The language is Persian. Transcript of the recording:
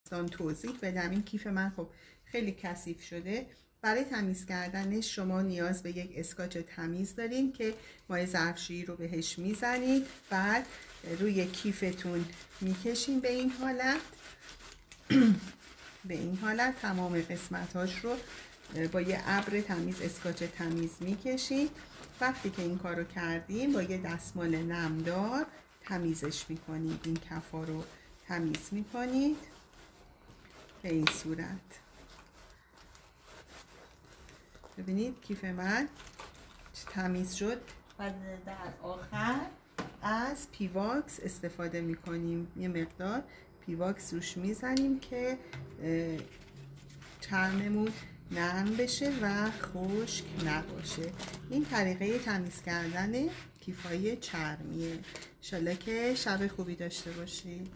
توضیح بدم. این کیف من خب خیلی کثیف شده. برای تمیز کردنش شما نیاز به یک اسکاچ تمیز دارین که مایع ظرفشویی رو بهش میزنید، بعد روی کیفتون میکشین به این حالت به این حالت تمام قسمتاش رو با یه ابر تمیز، اسکاچ تمیز میکشید. وقتی که این کار رو کردیم با یه دستمال نمدار تمیزش میکنید. این کفا رو تمیز میکنید به این صورت. ببینید کیف من تمیز شد. و در آخر از پیواکس استفاده میکنیم. یه مقدار پیواکس روش میزنیم که چرممون نرم بشه و خشک نباشه. این طریقه تمیز کردن کیفای چرمیه. انشالله که شب خوبی داشته باشید.